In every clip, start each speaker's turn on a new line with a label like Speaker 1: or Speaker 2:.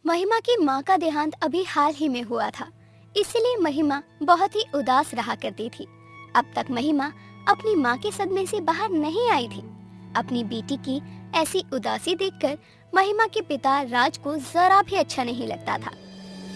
Speaker 1: महिमा की माँ का देहांत अभी हाल ही में हुआ था, इसलिए महिमा बहुत ही उदास रहा करती थी। अब तक महिमा अपनी माँ के सदमे से बाहर नहीं आई थी। अपनी बेटी की ऐसी उदासी देखकर महिमा के पिता राज को जरा भी अच्छा नहीं लगता था।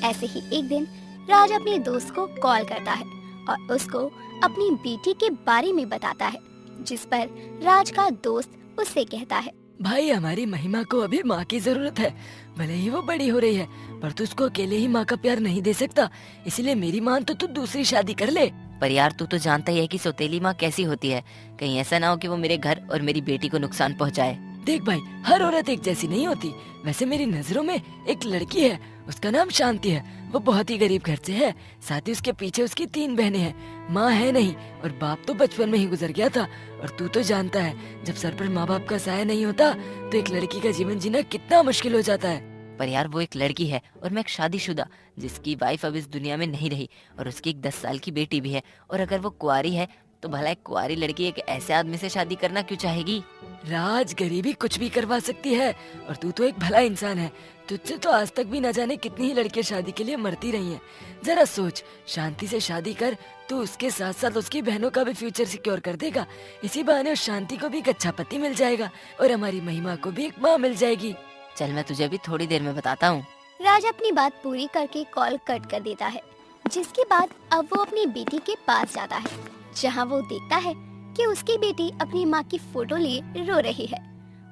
Speaker 1: ऐसे ही एक दिन राज अपने दोस्त को कॉल करता है और उसको अपनी बेटी के बारे में बताता है, जिस पर राज का दोस्त उससे कहता है,
Speaker 2: भाई हमारी महिमा को अभी माँ की जरूरत है। भले ही वो बड़ी हो रही है, पर तू उसको अकेले ही माँ का प्यार नहीं दे सकता, इसलिए मेरी मान तो तू दूसरी शादी कर ले।
Speaker 3: पर यार तू तो जानता ही है कि सौतेली माँ कैसी होती है। कहीं ऐसा ना हो कि वो मेरे घर और मेरी बेटी को नुकसान पहुँचाए।
Speaker 2: देख भाई, हर औरत एक जैसी नहीं होती। वैसे मेरी नजरों में एक लड़की है, उसका नाम शांति है। वो बहुत ही गरीब घर से है, साथ ही उसके पीछे उसकी 3 बहनें हैं। माँ है नहीं और बाप तो बचपन में ही गुजर गया था। और तू तो जानता है, जब सर पर माँ बाप का साया नहीं होता तो एक लड़की का जीवन जीना कितना मुश्किल हो जाता है।
Speaker 3: पर यार वो एक लड़की है और मैं एक शादीशुदा, जिसकी वाइफ अब इस दुनिया में नहीं रही, और उसकी एक 10 साल की बेटी भी है। और अगर वो कुंवारी है तो भला एक कुंवारी लड़की एक ऐसे आदमी से शादी करना क्यों चाहेगी?
Speaker 2: राज, गरीबी कुछ भी करवा सकती है और तू तो एक भला इंसान है। तुझसे तो आज तक भी न जाने कितनी ही लड़कियां शादी के लिए मरती रही हैं। जरा सोच, शांति से शादी कर, तू उसके साथ साथ उसकी बहनों का भी फ्यूचर सिक्योर कर देगा। इसी बहाने उस शांति को भी एक अच्छा पति मिल जाएगा और हमारी महिमा को भी एक माँ मिल जाएगी।
Speaker 3: चल मैं तुझे अभी थोड़ी देर में बताता हूँ।
Speaker 1: राज अपनी बात पूरी करके कॉल कट कर देता है, जिसके बाद अब वो अपनी बेटी के पास जाता है, जहाँ वो देखता है कि उसकी बेटी अपनी माँ की फोटो लिए रो रही है।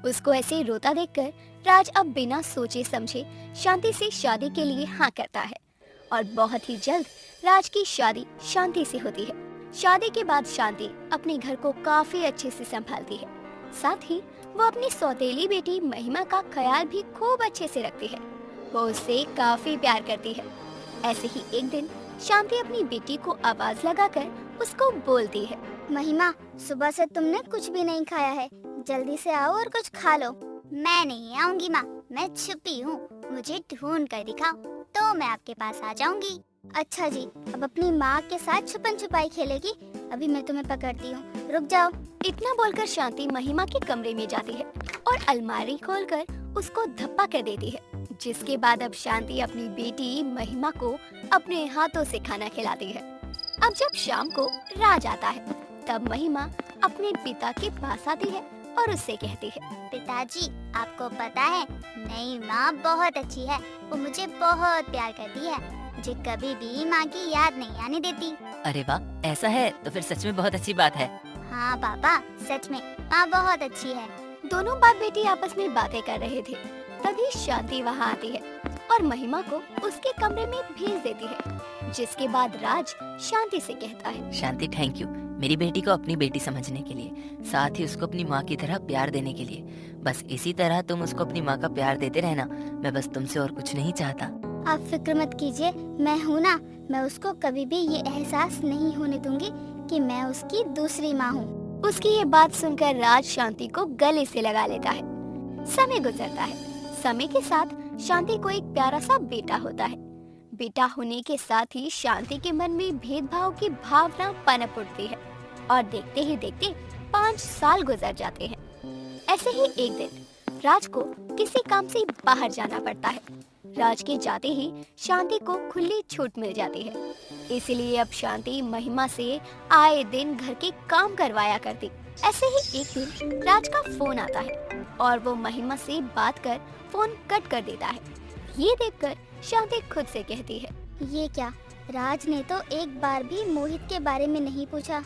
Speaker 1: उसको ऐसे रोता देखकर राज अब बिना सोचे समझे शांति से शादी के लिए हाँ करता है और बहुत ही जल्द राज की शादी शांति से होती है। शादी के बाद शांति अपने घर को काफी अच्छे से संभालती है, साथ ही वो अपनी सौतेली बेटी महिमा का ख्याल भी खूब अच्छे से रखती है। वो उससे काफी प्यार करती है। ऐसे ही एक दिन शांति अपनी बेटी को आवाज लगाकर उसको बोलती है,
Speaker 4: महिमा, सुबह से तुमने कुछ भी नहीं खाया है, जल्दी से आओ और कुछ खा लो। मैं नहीं आऊंगी माँ, मैं छुपी हूँ, मुझे ढूंढ कर दिखाओ तो मैं आपके पास आ जाऊंगी। अच्छा जी, अब अपनी माँ के साथ छुपन छुपाई खेलेगी, अभी मैं तुम्हें पकड़ती हूँ, रुक जाओ।
Speaker 1: इतना बोलकर शांति महिमा के कमरे में जाती है और अलमारी खोलकर उसको धप्पा कर देती है, जिसके बाद अब शांति अपनी बेटी महिमा को अपने हाथों से खाना खिलाती है। अब जब शाम को राज आता है, तब महिमा अपने पिता के पास आती है और उससे कहती है,
Speaker 4: पिताजी, आपको पता है नई माँ बहुत अच्छी है, वो मुझे बहुत प्यार करती है, मुझे कभी भी माँ की याद नहीं आने देती।
Speaker 3: अरे वाह, ऐसा है तो फिर सच में बहुत अच्छी बात है।
Speaker 4: हाँ पापा, सच में माँ बहुत अच्छी है।
Speaker 1: दोनों बाप बेटी आपस में बातें कर रहे थे, तभी शांति वहाँ आती है और महिमा को उसके कमरे में भेज देती है, जिसके बाद राज शांति से कहता है,
Speaker 3: शांति, थैंक यू मेरी बेटी को अपनी बेटी समझने के लिए, साथ ही उसको अपनी माँ की तरह प्यार देने के लिए। बस इसी तरह तुम उसको अपनी माँ का प्यार देते रहना, मैं बस तुमसे और कुछ नहीं चाहता।
Speaker 4: आप फिक्र मत कीजिए, मैं हूँ ना, मैं उसको कभी भी ये एहसास नहीं होने दूंगी कि मैं उसकी दूसरी माँ हूँ।
Speaker 1: उसकी ये बात सुनकर राज शांति को गले से लगा लेता है। समय गुजरता है। समय के साथ शांति को एक प्यारा सा बेटा होता है। बेटा होने के साथ ही शांति के मन में भेदभाव की भावना पनप उठती है और देखते ही देखते 5 साल गुजर जाते हैं। ऐसे ही एक दिन राज को किसी काम से बाहर जाना पड़ता है। राज के जाते ही शांति को खुली छूट मिल जाती है, इसलिए अब शांति महिमा से आए दिन घर के काम करवाया करती। ऐसे ही एक दिन राज का फोन आता है और वो महिमा से बात कर फोन कट कर देता है। ये देखकर शांति खुद से कहती है,
Speaker 4: ये क्या, राज ने तो एक बार भी मोहित के बारे में नहीं पूछा।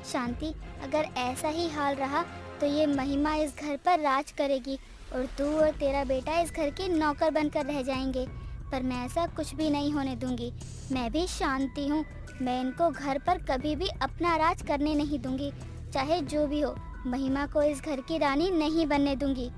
Speaker 4: शांति, अगर ऐसा ही हाल रहा तो ये महिमा इस घर पर राज करेगी और तू और तेरा बेटा इस घर के नौकर बनकर रह जाएंगे। पर मैं ऐसा कुछ भी नहीं होने दूंगी। मैं भी शांति हूँ, मैं इनको घर पर कभी भी अपना राज करने नहीं दूंगी, चाहे जो भी हो। महिमा को इस घर की रानी नहीं बनने दूंगी।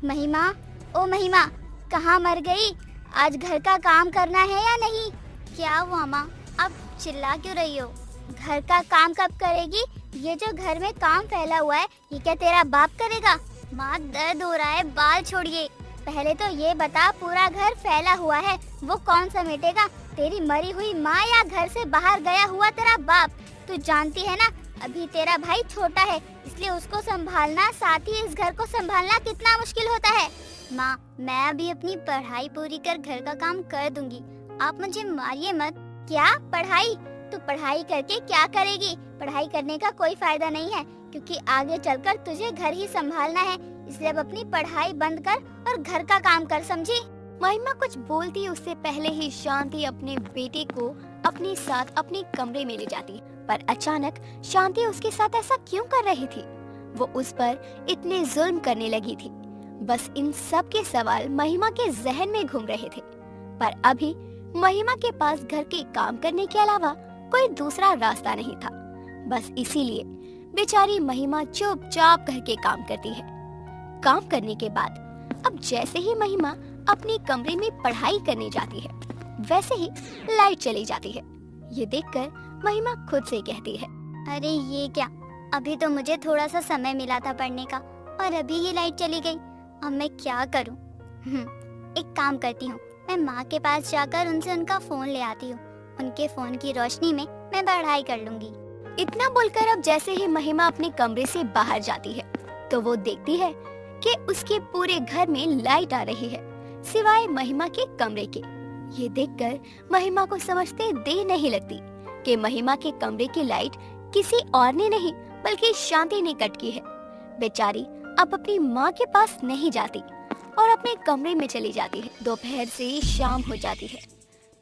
Speaker 4: महिमा, ओ महिमा, कहाँ मर गई? आज घर का काम करना है या नहीं? क्या हुआ माँ, अब चिल्ला क्यों रही हो? घर का काम कब करेगी? ये जो घर में काम फैला हुआ है, ये क्या तेरा बाप करेगा? माँ, दर्द हो रहा है, बाल छोड़िए। पहले तो ये बता, पूरा घर फैला हुआ है, वो कौन समेटेगा? तेरी मरी हुई माँ या घर से बाहर गया हुआ तेरा बाप? तू जानती है ना, अभी तेरा भाई छोटा है, इसलिए उसको संभालना, साथ ही इस घर को संभालना कितना मुश्किल होता है। माँ, मैं अभी अपनी पढ़ाई पूरी कर घर का काम कर दूंगी, आप मुझे मारिए मत। क्या पढ़ाई? तू पढ़ाई करके क्या करेगी? पढ़ाई करने का कोई फायदा नहीं है, क्योंकि आगे चलकर तुझे घर ही संभालना है, इसलिए अब अपनी पढ़ाई बंद कर और घर का काम कर, समझी?
Speaker 1: महिमा कुछ बोलती उससे पहले ही शांति अपने बेटे को अपने साथ अपने कमरे में ले जाती, पर अचानक शांति उसके साथ ऐसा क्यों कर रही थी? वो उस पर इतने जुल्म करने लगी थी। बस इन सब के सवाल महिमा के जहन में घूम रहे थे, पर अभी महिमा के पास घर के काम करने के अलावा कोई दूसरा रास्ता नहीं था। बस इसीलिए बेचारी महिमा चुपचाप घर के काम करती है। काम करने के बाद अब जैसे ही महिमा अपने कमरे में पढ़ाई करने जाती है, वैसे ही लाइट चली जाती है। ये देखकर महिमा खुद से कहती है,
Speaker 4: अरे ये क्या, अभी तो मुझे थोड़ा सा समय मिला था पढ़ने का और अभी ही लाइट चली गई। अब मैं क्या करूं? एक काम करती हूँ, मैं माँ के पास जाकर उनसे उनका फोन ले आती हूँ। उनके फोन की रोशनी में मैं पढ़ाई कर लूंगी।
Speaker 1: इतना बोलकर अब जैसे ही महिमा अपने कमरे से बाहर जाती है, तो वो देखती है कि उसके पूरे घर में लाइट आ रही है, सिवाय महिमा के कमरे के। ये देखकर महिमा को समझते देर नहीं लगती कि महिमा के कमरे की लाइट किसी और ने नहीं बल्कि शांति ने कट की है। बेचारी अब अपनी माँ के पास नहीं जाती और अपने कमरे में चली जाती है। दोपहर से शाम हो जाती है,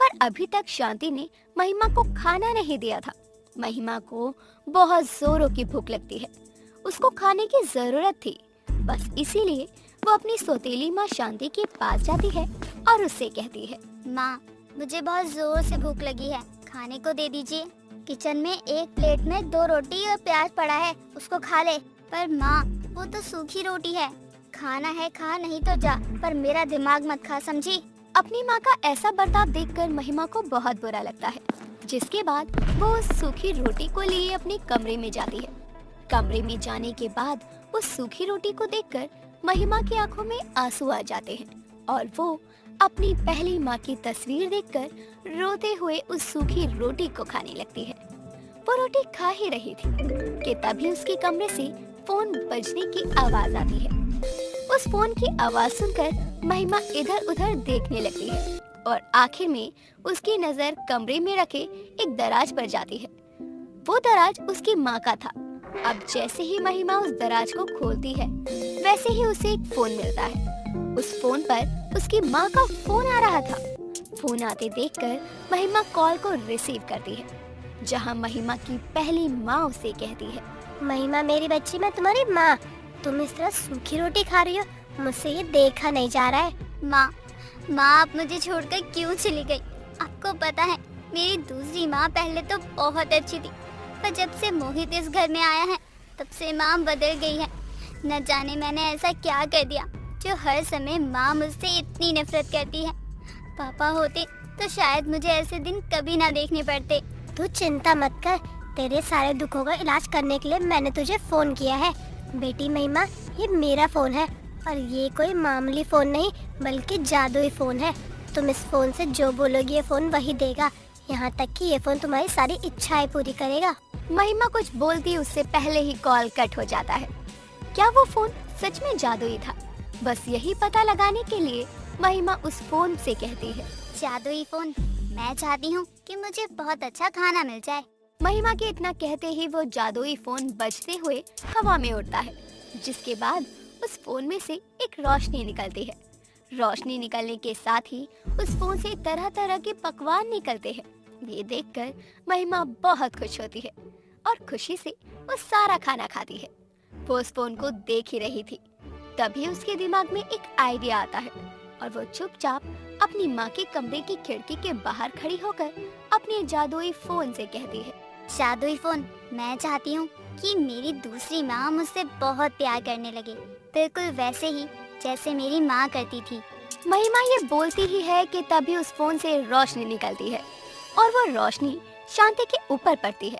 Speaker 1: पर अभी तक शांति ने महिमा को खाना नहीं दिया था। महिमा को बहुत जोरों की भूख लगती है, उसको खाने की जरूरत थी। बस इसीलिए वो अपनी सौतेली माँ शांति के पास जाती है और उससे कहती है,
Speaker 4: माँ, मुझे बहुत जोर से भूख लगी है, खाने को दे दीजिए। किचन में एक प्लेट में 2 रोटी और प्याज पड़ा है, उसको खा ले। पर माँ, वो तो सूखी रोटी है, खाना है खा, नहीं तो जा, पर मेरा दिमाग मत खा, समझी?
Speaker 1: अपनी माँ का ऐसा बर्ताव देखकर महिमा को बहुत बुरा लगता है, जिसके बाद वो उस सूखी रोटी को लिए अपने कमरे में जाती है। कमरे में जाने के बाद उस सूखी रोटी को देखकर महिमा की आंखों में आंसू आ जाते हैं और वो अपनी पहली माँ की तस्वीर देखकर रोते हुए उस सूखी रोटी को खाने लगती है। वो रोटी खा ही रही थी कि तभी उसके कमरे से फोन बजने की आवाज आती है। उस फोन की आवाज सुनकर महिमा इधर उधर देखने लगती है और आखिर में उसकी नजर कमरे में रखे एक दराज पर जाती है। वो दराज उसकी माँ का था। अब जैसे ही महिमा उस दराज को खोलती है, वैसे ही उसे एक फोन मिलता है। उस फोन पर उसकी माँ का फोन आ रहा था। फोन आते देखकर महिमा कॉल को रिसीव करती है, जहाँ महिमा की पहली माँ उसे कहती है,
Speaker 4: महिमा मेरी बच्ची, मैं तुम्हारी माँ, तुम इस तरह सूखी रोटी खा रही हो, मुझसे ये देखा नहीं जा रहा है। माँ, आप मुझे छोड़कर क्यों चली गई? आपको पता है, मेरी दूसरी माँ पहले तो बहुत अच्छी थी, पर जब से मोहित इस घर में आया है, तब से माँ बदल गई है। न जाने मैंने ऐसा क्या कर दिया जो हर समय माँ मुझसे इतनी नफरत करती है। पापा होते तो शायद मुझे ऐसे दिन कभी ना देखने पड़ते। तू चिंता मत कर, तेरे सारे दुखों का इलाज करने के लिए मैंने तुझे फोन किया है। बेटी महिमा, ये मेरा फोन है और ये कोई मामूली फोन नहीं बल्कि जादुई फोन है। तुम इस फोन से जो बोलोगी ये फोन वही देगा, यहाँ तक कि ये फोन तुम्हारी सारी इच्छाएं पूरी करेगा।
Speaker 1: महिमा कुछ बोलती उससे पहले ही कॉल कट हो जाता है। क्या वो फोन सच में जादुई था? बस यही पता लगाने के लिए महिमा उस फोन से कहती है,
Speaker 4: जादुई फोन, मैं चाहती हूँ कि मुझे बहुत अच्छा खाना मिल जाए।
Speaker 1: महिमा के इतना कहते ही वो जादुई फोन बजते हुए हवा में उड़ता है, जिसके बाद उस फोन में से एक रोशनी निकलती है। रोशनी निकलने के साथ ही उस फोन से तरह तरह के पकवान निकलते हैं। ये देखकर महिमा बहुत खुश होती है और खुशी से वो सारा खाना खाती है। वो उस फोन को देख ही रही थी, तभी उसके दिमाग में एक आइडिया आता है और वो चुपचाप अपनी माँ के कमरे की खिड़की के बाहर खड़ी होकर अपने जादुई फोन से कहती है,
Speaker 4: जादुई फोन, मैं चाहती हूँ कि मेरी दूसरी माँ मुझसे बहुत प्यार करने लगे, बिल्कुल वैसे ही जैसे मेरी माँ करती थी।
Speaker 1: महिमा ये बोलती ही है कि तभी उस फोन से रोशनी निकलती है और वो रोशनी शांति के ऊपर पड़ती है।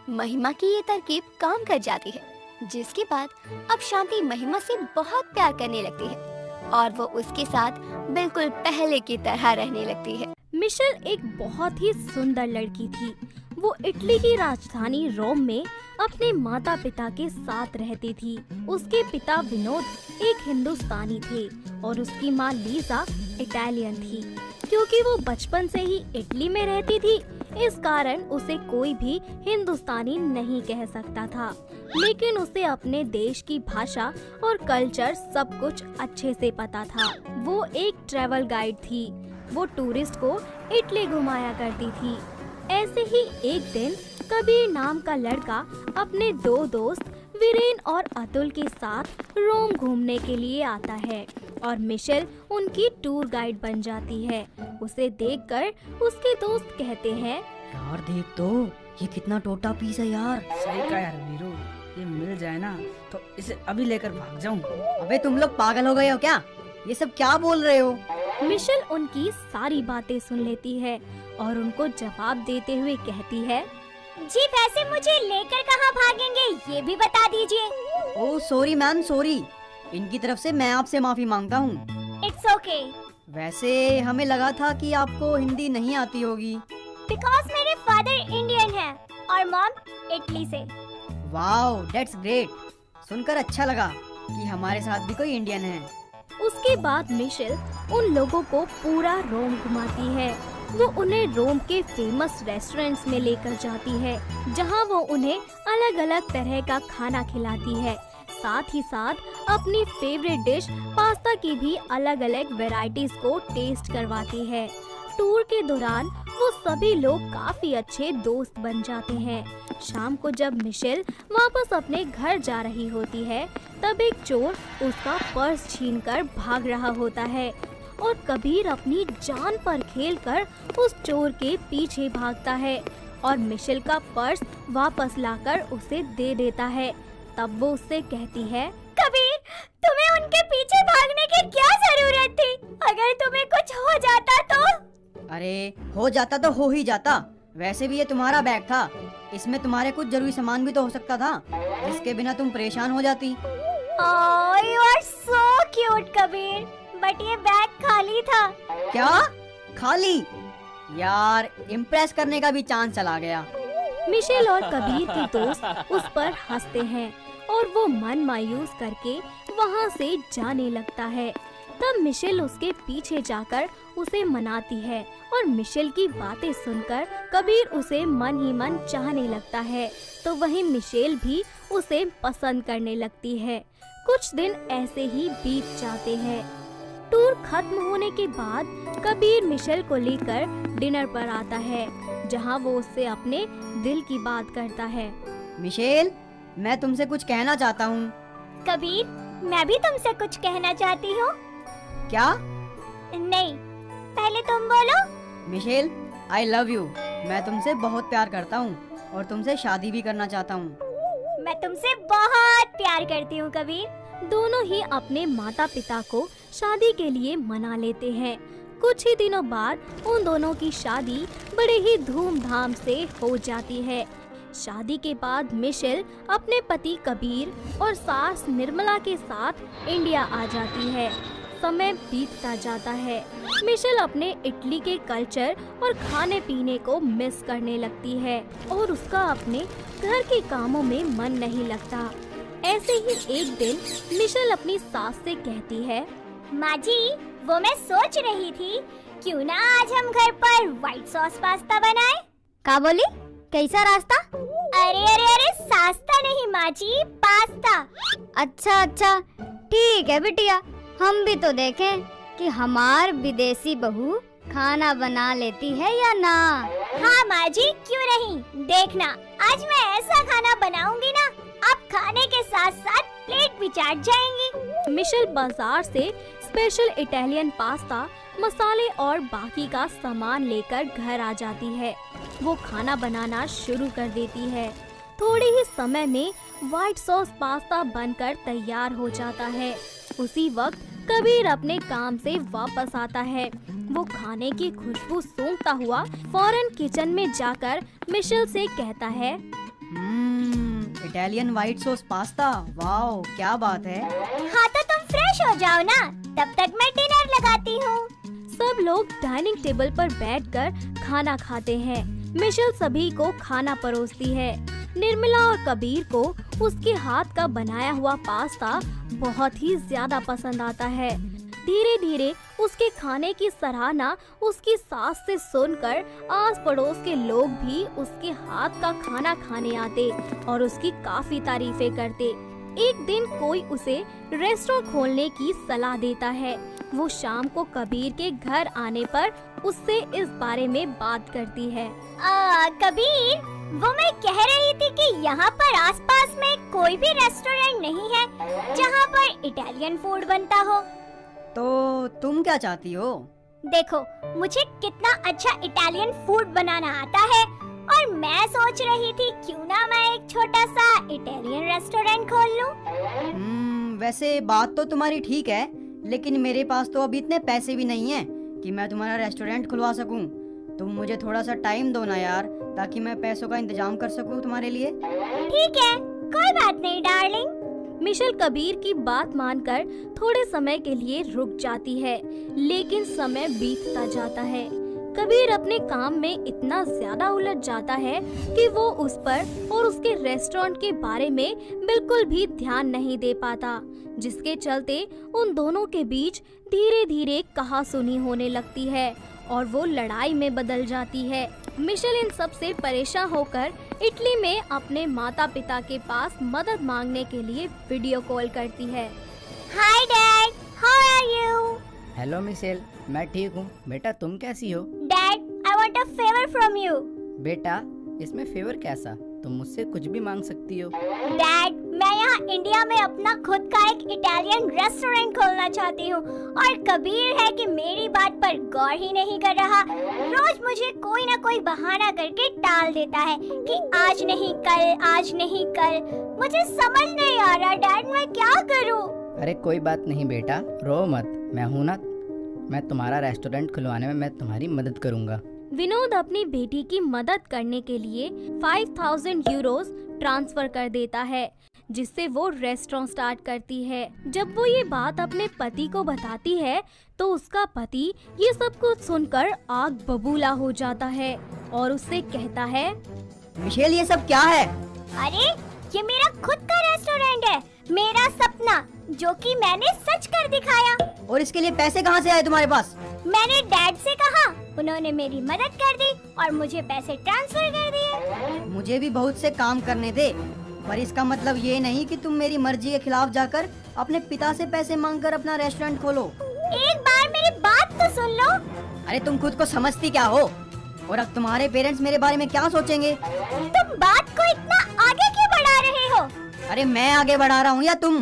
Speaker 1: महिमा की ये तरकीब काम कर जाती है, जिसके बाद अब शांति महिमा से बहुत प्यार करने लगती है और वो उसके साथ बिल्कुल पहले की तरह रहने लगती है।
Speaker 5: मिशेल एक बहुत ही सुंदर लड़की थी। वो इटली की राजधानी रोम में अपने माता पिता के साथ रहती थी। उसके पिता विनोद एक हिंदुस्तानी थे और उसकी माँ लीजा इटालियन थी। क्योंकि वो बचपन से ही इटली में रहती थी, इस कारण उसे कोई भी हिंदुस्तानी नहीं कह सकता था। लेकिन उसे अपने देश की भाषा और कल्चर सब कुछ अच्छे से पता था। वो एक ट्रैवल गाइड थी। वो टूरिस्ट को इटली घुमाया करती थी। ऐसे ही एक दिन कबीर नाम का लड़का अपने दो दोस्त वीरेन और अतुल के साथ रोम घूमने के लिए आता है और मिशेल उनकी टूर गाइड बन जाती है। उसे देखकर उसके दोस्त कहते हैं,
Speaker 6: यार देख तो, ये कितना टोटा पीस है यार।
Speaker 7: सही कहा यार वीरू, ये मिल जाए ना तो इसे अभी लेकर भाग जाऊं।
Speaker 6: अबे तुम लोग पागल हो गए हो क्या? ये सब क्या बोल रहे हो?
Speaker 5: मिशेल उनकी सारी बातें सुन लेती है और उनको जवाब देते हुए कहती है,
Speaker 4: जी वैसे मुझे लेकर कहाँ भागेंगे ये भी बता दीजिए।
Speaker 6: Oh sorry ma'am, sorry. इनकी तरफ से मैं आपसे माफी मांगता हूँ।
Speaker 4: It's okay.
Speaker 6: वैसे हमें लगा था कि आपको हिंदी नहीं आती होगी।
Speaker 4: बिकॉज मेरे फादर इंडियन है और मॉम इटली से।
Speaker 6: Wow that's great. सुनकर अच्छा लगा कि हमारे साथ भी कोई इंडियन है।
Speaker 5: उसके बाद मिशेल उन लोगों को पूरा रोम घुमाती है। वो उन्हें रोम के फेमस रेस्टोरेंट्स में लेकर जाती है, जहां वो उन्हें अलग अलग तरह का खाना खिलाती है। साथ ही साथ अपनी फेवरेट डिश पास्ता की भी अलग अलग वैरायटीज को टेस्ट करवाती है। टूर के दौरान वो सभी लोग काफी अच्छे दोस्त बन जाते हैं। शाम को जब मिशेल वापस अपने घर जा रही होती है, तब एक चोर उसका पर्स छीनकर भाग रहा होता है और कबीर अपनी जान पर खेलकर उस चोर के पीछे भागता है और मिशेल का पर्स वापस लाकर उसे दे देता है। तब वो उससे कहती है,
Speaker 4: कबीर, तुम्हें उनके पीछे भागने की क्या जरूरत थी? अगर तुम्हें कुछ हो जाता तो?
Speaker 6: अरे हो जाता तो हो ही जाता। वैसे भी ये तुम्हारा बैग था, इसमें तुम्हारे कुछ जरूरी सामान भी तो हो सकता था, जिसके बिना तुम परेशान हो जाती।
Speaker 4: Oh you are so cute Kabir, but ये बैग खाली था।
Speaker 6: क्या खाली? यार इम्प्रेस करने का भी चांस चला गया।
Speaker 5: मिशेल और कबीर के दोस्त उस पर हंसते हैं और वो मन मायूस करके वहाँ से जाने लगता है। तब मिशेल उसके पीछे जाकर उसे मनाती है और मिशेल की बातें सुनकर कबीर उसे मन ही मन चाहने लगता है, तो वहीं मिशेल भी उसे पसंद करने लगती है। कुछ दिन ऐसे ही बीत जाते हैं। टूर खत्म होने के बाद कबीर मिशेल को लेकर डिनर पर आता है, जहां वो उससे अपने दिल की बात करता है।
Speaker 6: मिशेल, मैं तुमसे कुछ कहना चाहता हूँ।
Speaker 4: कबीर, मैं भी तुमसे कुछ कहना चाहती हूँ।
Speaker 6: क्या?
Speaker 4: नहीं, पहले तुम बोलो।
Speaker 6: Michelle, I love you. मैं तुमसे बहुत प्यार करता हूँ और तुमसे शादी भी करना चाहता हूँ।
Speaker 4: मैं तुमसे बहुत प्यार करती हूँ कबीर।
Speaker 5: दोनों ही अपने माता पिता को शादी के लिए मना लेते हैं। कुछ ही दिनों बाद उन दोनों की शादी बड़े ही धूमधाम से हो जाती है। शादी के बाद मिशेल अपने पति कबीर और सास निर्मला के साथ इंडिया आ जाती है। समय बीतता जाता है। मिशेल अपने इटली के कल्चर और खाने पीने को मिस करने लगती है और उसका अपने घर के कामों में मन नहीं लगता। ऐसे ही एक दिन मिशेल अपनी सास से कहती है,
Speaker 4: माँ जी, वो मैं सोच रही थी क्यों ना आज हम घर पर व्हाइट सॉस पास्ता बनाएं?
Speaker 1: का बोली? कैसा रास्ता?
Speaker 4: अरे अरे अरे, सास्ता नहीं माँ जी, पास्ता।
Speaker 1: अच्छा अच्छा, ठीक है बिटिया, हम भी तो देखें कि हमार विदेशी बहू खाना बना लेती है या ना।
Speaker 4: हाँ माँ जी, क्यों नहीं, देखना आज मैं ऐसा खाना बनाऊंगी ना, आप खाने के साथ साथ प्लेट भी चाट जाएंगी।
Speaker 5: मिशेल बाजार से स्पेशल इटालियन पास्ता, मसाले और बाकी का सामान लेकर घर आ जाती है। वो खाना बनाना शुरू कर देती है। थोड़े ही समय में व्हाइट सॉस पास्ता बनकर तैयार हो जाता है। उसी वक्त कबीर अपने काम से वापस आता है। वो खाने की खुशबू सूंघता हुआ फौरन किचन में जाकर मिशेल से कहता है,
Speaker 6: Italian white sauce pasta, wow क्या बात है।
Speaker 4: हाँ तो तुम फ्रेश हो जाओ ना, तब तक मैं डिनर लगाती हूँ।
Speaker 5: सब लोग डाइनिंग टेबल पर बैठकर खाना खाते हैं। मिशेल सभी को खाना परोसती है। निर्मला और कबीर को उसके हाथ का बनाया हुआ पास्ता बहुत ही ज्यादा पसंद आता है। धीरे धीरे उसके खाने की सराहना उसकी सास से सुनकर आस पड़ोस के लोग भी उसके हाथ का खाना खाने आते और उसकी काफी तारीफें करते। एक दिन कोई उसे रेस्टोरेंट खोलने की सलाह देता है। वो शाम को कबीर के घर आने पर उससे इस बारे में बात करती है।
Speaker 4: कबीर, वो मैं कह रही थी कि यहाँ पर आसपास में कोई भी रेस्टोरेंट नहीं है जहाँ पर इटालियन फूड बनता हो।
Speaker 6: तो तुम क्या चाहती हो?
Speaker 4: देखो, मुझे कितना अच्छा इटालियन फूड बनाना आता है और मैं सोच रही थी क्यों ना मैं एक छोटा सा इटालियन रेस्टोरेंट खोल लूं।
Speaker 6: वैसे बात तो तुम्हारी ठीक है, लेकिन मेरे पास तो अभी इतने पैसे भी नहीं हैं कि मैं तुम्हारा रेस्टोरेंट खुलवा सकूं। तुम मुझे थोड़ा सा टाइम दो ना यार, ताकि मैं पैसों का इंतजाम कर सकूं तुम्हारे लिए।
Speaker 4: ठीक है, कोई बात नहीं डार्लिंग।
Speaker 5: मिशेल कबीर की बात मानकर थोड़े समय के लिए रुक जाती है, लेकिन समय बीतता जाता है। कबीर अपने काम में इतना ज्यादा उलझ जाता है कि वो उस पर और उसके रेस्टोरेंट के बारे में बिल्कुल भी ध्यान नहीं दे पाता, जिसके चलते उन दोनों के बीच धीरे धीरे कहासुनी होने लगती है और वो लड़ाई में बदल जाती है। मिशेल इन सब से परेशान होकर इटली में अपने माता पिता के पास मदद मांगने के लिए वीडियो कॉल करती है।
Speaker 4: Hi dad, how are you?
Speaker 7: Hello Michelle, मैं ठीक हूँ। बेटा तुम कैसी हो?
Speaker 4: Dad, I want a favour from you.
Speaker 7: बेटा इसमें फेवर कैसा? तुम मुझसे कुछ भी मांग सकती हो।
Speaker 4: डैड, मैं यहाँ इंडिया में अपना खुद का एक इटालियन रेस्टोरेंट खोलना चाहती हूँ और कबीर है कि मेरी बात पर गौर ही नहीं कर रहा। रोज मुझे कोई ना कोई बहाना करके टाल देता है कि आज नहीं कल, आज नहीं कल। मुझे समझ नहीं आ रहा डैड, मैं क्या करूँ?
Speaker 7: अरे कोई बात नहीं बेटा, रो मत, मैं हूँ ना। मैं तुम्हारा रेस्टोरेंट खुलवाने में मैं तुम्हारी मदद करूँगा।
Speaker 5: विनोद अपनी बेटी की मदद करने के लिए 5000 यूरोस ट्रांसफर कर देता है, जिससे वो रेस्टोरेंट स्टार्ट करती है। जब वो ये बात अपने पति को बताती है तो उसका पति ये सब कुछ सुनकर आग बबूला हो जाता है और उससे कहता है,
Speaker 6: मिशेल ये सब क्या है?
Speaker 4: अरे ये मेरा खुद का रेस्टोरेंट है, मेरा सपना, जो कि मैंने सच कर दिखाया।
Speaker 6: और इसके लिए पैसे कहाँ से आए तुम्हारे पास?
Speaker 4: मैंने डैड से कहा, उन्होंने मेरी मदद कर दी और मुझे पैसे ट्रांसफर कर दिए।
Speaker 6: मुझे भी बहुत से काम करने थे, पर इसका मतलब ये नहीं कि तुम मेरी मर्जी के खिलाफ जाकर अपने पिता से पैसे मांगकर अपना रेस्टोरेंट खोलो।
Speaker 4: एक बार मेरी बात तो सुन लो।
Speaker 6: अरे तुम खुद को समझती क्या हो? और अब तुम्हारे पेरेंट्स मेरे बारे में क्या सोचेंगे?
Speaker 4: तुम बात को इतना आगे क्यों बढ़ा रहे हो?
Speaker 6: अरे मैं आगे बढ़ा रहा हूँ या तुम?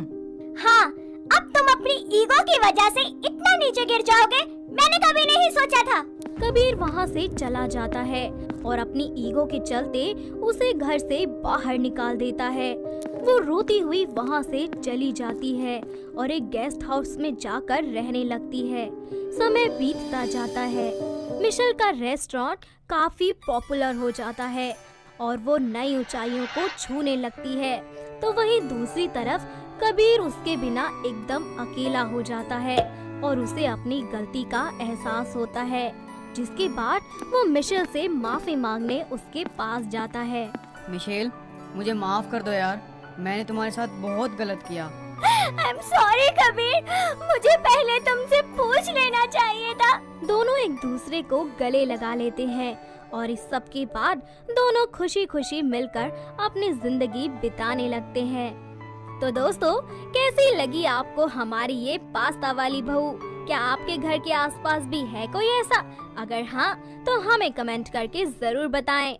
Speaker 4: हाँ, अब तुम अपनी ईगो की वजह से इतना नीचे गिर जाओगे, मैंने कभी नहीं सोचा था।
Speaker 5: कबीर वहाँ से चला जाता है और अपनी ईगो के चलते उसे घर से बाहर निकाल देता है। वो रोती हुई वहाँ से चली जाती है और एक गेस्ट हाउस में जाकर रहने लगती है। समय बीतता जाता है। मिशेल का रेस्टोरेंट काफी पॉपुलर हो जाता है और वो नई ऊंचाइयों को छूने लगती है। तो वहीं दूसरी तरफ कबीर उसके बिना एकदम अकेला हो जाता है और उसे अपनी गलती का एहसास होता है, जिसके बाद वो मिशेल से माफी मांगने उसके पास जाता है।
Speaker 6: मिशेल, मुझे माफ कर दो यार, मैंने तुम्हारे साथ बहुत गलत किया।
Speaker 4: I'm sorry कबीर, मुझे पहले तुमसे पूछ लेना चाहिए था।
Speaker 5: दोनों एक दूसरे को गले लगा लेते हैं और इस सब के बाद दोनों खुशी खुशी मिलकर अपनी जिंदगी बिताने लगते हैं। तो दोस्तों, कैसी लगी आपको हमारी ये पास्ता वाली बहू? क्या आपके घर के आसपास भी है कोई ऐसा? अगर हाँ, तो हमें कमेंट करके जरूर बताएं।